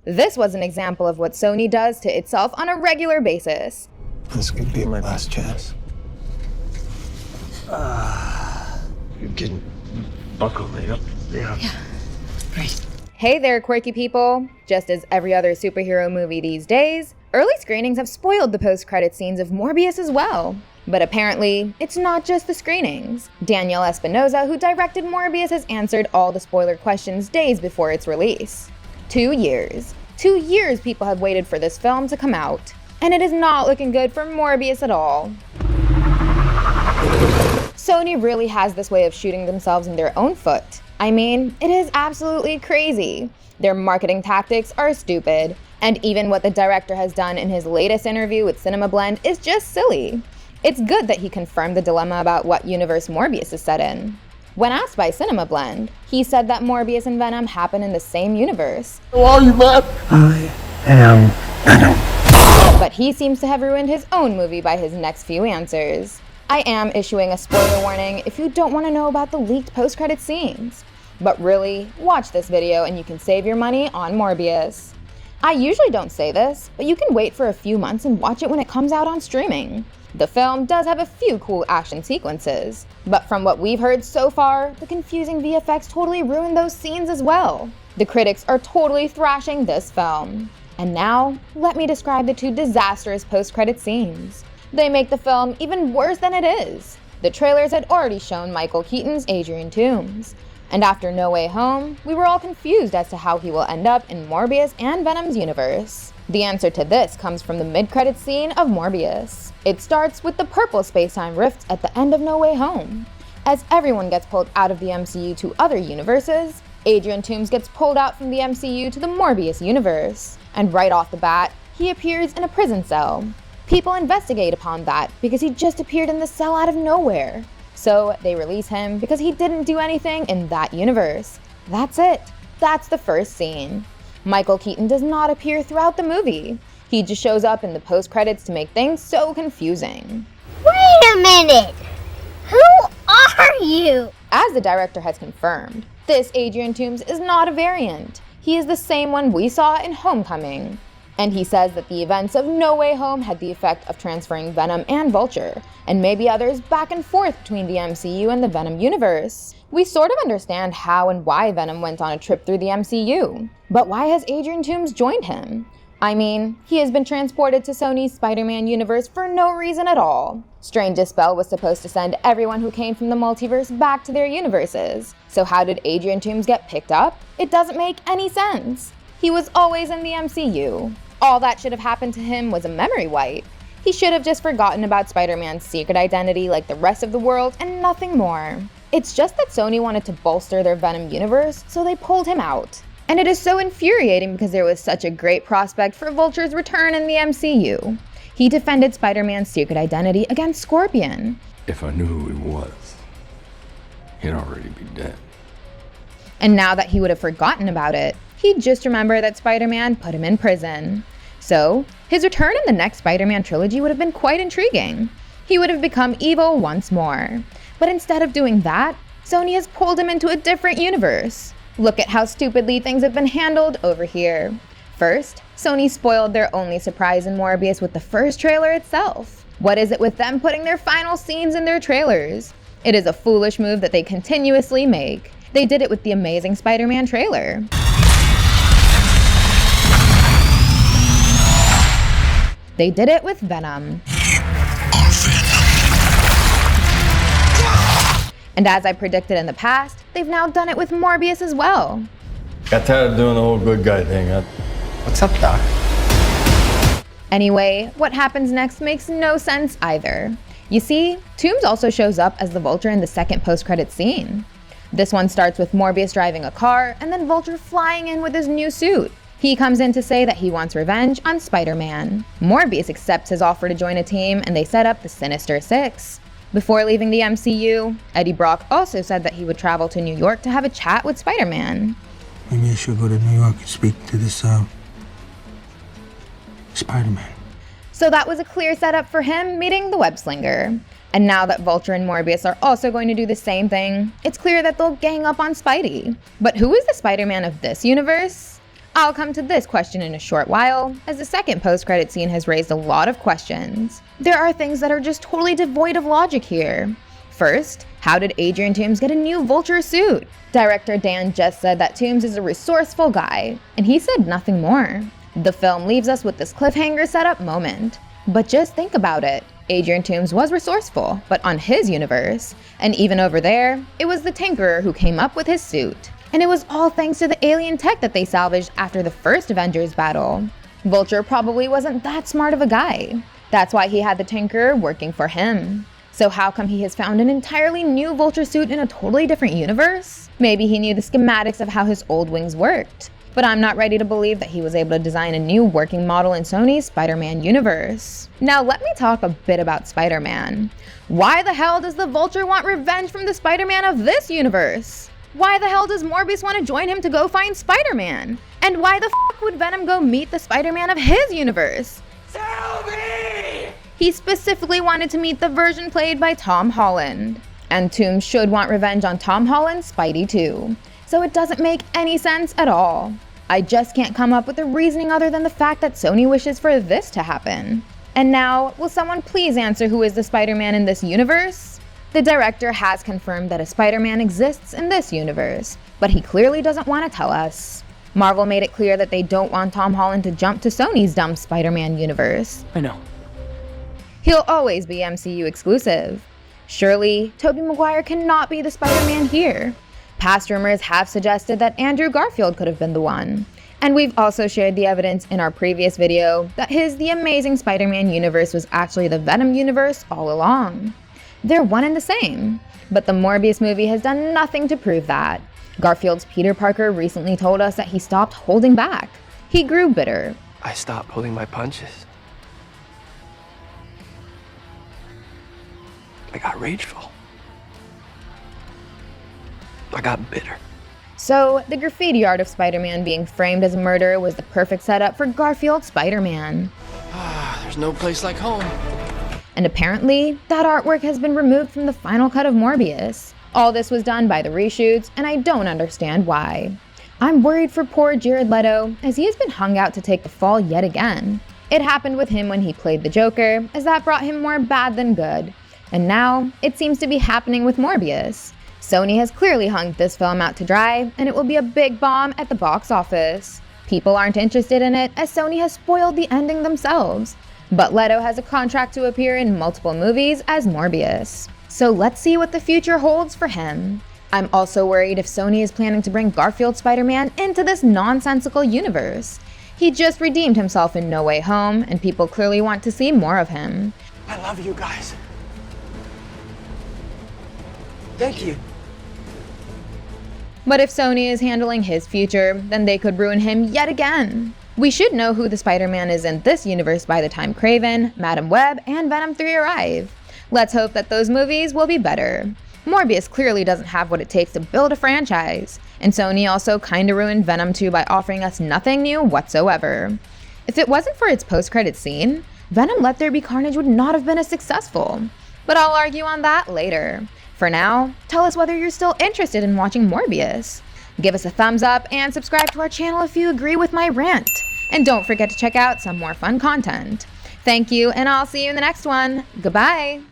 This was an example of what Sony does to itself on a regular basis. This could be my last chance. You can buckle me up. Yeah. Right. Hey there, quirky people. Just as every other superhero movie these days, early screenings have spoiled the post-credit scenes of Morbius as well. But apparently, it's not just the screenings. Daniel Espinosa, who directed Morbius, has answered all the spoiler questions days before its release. 2 years. 2 years people have waited for this film to come out. And it is not looking good for Morbius at all. Sony really has this way of shooting themselves in their own foot. I mean, it is absolutely crazy. Their marketing tactics are stupid, and even what the director has done in his latest interview with Cinema Blend is just silly. It's good that he confirmed the dilemma about what universe Morbius is set in. When asked by Cinema Blend, he said that Morbius and Venom happen in the same universe. Who are you, man? I am Venom. But he seems to have ruined his own movie by his next few answers. I am issuing a spoiler warning if you don't want to know about the leaked post-credit scenes. But really, watch this video and you can save your money on Morbius. I usually don't say this, but you can wait for a few months and watch it when it comes out on streaming. The film does have a few cool action sequences, but from what we've heard so far, the confusing VFX totally ruined those scenes as well. The critics are totally thrashing this film. And now, let me describe the 2 disastrous post-credit scenes. They make the film even worse than it is. The trailers had already shown Michael Keaton's Adrian Toomes. And after No Way Home, we were all confused as to how he will end up in Morbius and Venom's universe. The answer to this comes from the mid-credits scene of Morbius. It starts with the purple space-time rifts at the end of No Way Home. As everyone gets pulled out of the MCU to other universes, Adrian Toomes gets pulled out from the MCU to the Morbius universe. And right off the bat, he appears in a prison cell. People investigate upon that because he just appeared in the cell out of nowhere. So they release him because he didn't do anything in that universe. That's it. That's the first scene. Michael Keaton does not appear throughout the movie. He just shows up in the post-credits to make things so confusing. Wait a minute! Who are you? As the director has confirmed, this Adrian Toomes is not a variant. He is the same one we saw in Homecoming. And he says that the events of No Way Home had the effect of transferring Venom and Vulture, and maybe others back and forth between the MCU and the Venom universe. We sort of understand how and why Venom went on a trip through the MCU, but why has Adrian Toomes joined him? I mean, he has been transported to Sony's Spider-Man universe for no reason at all. Strange Dispel was supposed to send everyone who came from the multiverse back to their universes. So how did Adrian Toomes get picked up? It doesn't make any sense. He was always in the MCU. All that should have happened to him was a memory wipe. He should have just forgotten about Spider-Man's secret identity like the rest of the world and nothing more. It's just that Sony wanted to bolster their Venom universe, so they pulled him out. And it is so infuriating because there was such a great prospect for Vulture's return in the MCU. He defended Spider-Man's secret identity against Scorpion. If I knew who he was, he'd already be dead. And now that he would have forgotten about it, he'd just remember that Spider-Man put him in prison. So, his return in the next Spider-Man trilogy would have been quite intriguing. He would have become evil once more. But instead of doing that, Sony has pulled him into a different universe. Look at how stupidly things have been handled over here. First, Sony spoiled their only surprise in Morbius with the first trailer itself. What is it with them putting their final scenes in their trailers? It is a foolish move that they continuously make. They did it with the Amazing Spider-Man trailer. They did it with Venom. And as I predicted in the past, they've now done it with Morbius as well. Got tired of doing the whole good guy thing, huh? What's up, Doc? Anyway, what happens next makes no sense either. You see, Toomes also shows up as the Vulture in the second post-credit scene. This one starts with Morbius driving a car, and then Vulture flying in with his new suit. He comes in to say that he wants revenge on Spider-Man. Morbius accepts his offer to join a team, and they set up the Sinister Six. Before leaving the MCU, Eddie Brock also said that he would travel to New York to have a chat with Spider-Man. Maybe I should go to New York and speak to this, Spider-Man. So that was a clear setup for him meeting the web-slinger. And now that Vulture and Morbius are also going to do the same thing, it's clear that they'll gang up on Spidey. But who is the Spider-Man of this universe? I'll come to this question in a short while, as the second post-credit scene has raised a lot of questions. There are things that are just totally devoid of logic here. First, how did Adrian Toomes get a new Vulture suit? Director Dan just said that Toomes is a resourceful guy, and he said nothing more. The film leaves us with this cliffhanger setup moment. But just think about it. Adrian Toomes was resourceful, but on his universe. And even over there, it was the Tinkerer who came up with his suit. And it was all thanks to the alien tech that they salvaged after the first Avengers battle. Vulture probably wasn't that smart of a guy. That's why he had the Tinkerer working for him. So how come he has found an entirely new Vulture suit in a totally different universe? Maybe he knew the schematics of how his old wings worked. But I'm not ready to believe that he was able to design a new working model in Sony's Spider-Man universe. Now let me talk a bit about Spider-Man. Why the hell does the Vulture want revenge from the Spider-Man of this universe? Why the hell does Morbius want to join him to go find Spider-Man? And why the f*** would Venom go meet the Spider-Man of his universe? Tell me! He specifically wanted to meet the version played by Tom Holland. And Toomes should want revenge on Tom Holland's Spidey too. So it doesn't make any sense at all. I just can't come up with a reasoning other than the fact that Sony wishes for this to happen. And now, will someone please answer who is the Spider-Man in this universe? The director has confirmed that a Spider-Man exists in this universe, but he clearly doesn't want to tell us. Marvel made it clear that they don't want Tom Holland to jump to Sony's dumb Spider-Man universe. I know. He'll always be MCU exclusive. Surely, Tobey Maguire cannot be the Spider-Man here. Past rumors have suggested that Andrew Garfield could have been the one. And we've also shared the evidence in our previous video that his The Amazing Spider-Man universe was actually the Venom universe all along. They're one and the same. But the Morbius movie has done nothing to prove that. Garfield's Peter Parker recently told us that he stopped holding back. He grew bitter. I stopped pulling my punches. I got rageful. I got bitter. So, the graffiti art of Spider-Man being framed as a murderer was the perfect setup for Garfield's Spider-Man. There's no place like home. And apparently, that artwork has been removed from the final cut of Morbius. All this was done by the reshoots, and I don't understand why. I'm worried for poor Jared Leto, as he has been hung out to take the fall yet again. It happened with him when he played the Joker, as that brought him more bad than good. And now, it seems to be happening with Morbius. Sony has clearly hung this film out to dry, and it will be a big bomb at the box office. People aren't interested in it, as Sony has spoiled the ending themselves. But Leto has a contract to appear in multiple movies as Morbius. So let's see what the future holds for him. I'm also worried if Sony is planning to bring Garfield Spider-Man into this nonsensical universe. He just redeemed himself in No Way Home, and people clearly want to see more of him. I love you guys. Thank you. But if Sony is handling his future, then they could ruin him yet again. We should know who the Spider-Man is in this universe by the time Kraven, Madam Web, and Venom 3 arrive. Let's hope that those movies will be better. Morbius clearly doesn't have what it takes to build a franchise, and Sony also kinda ruined Venom 2 by offering us nothing new whatsoever. If it wasn't for its post-credit scene, Venom Let There Be Carnage would not have been as successful. But I'll argue on that later. For now, tell us whether you're still interested in watching Morbius. Give us a thumbs up and subscribe to our channel if you agree with my rant. And don't forget to check out some more fun content. Thank you, and I'll see you in the next one. Goodbye!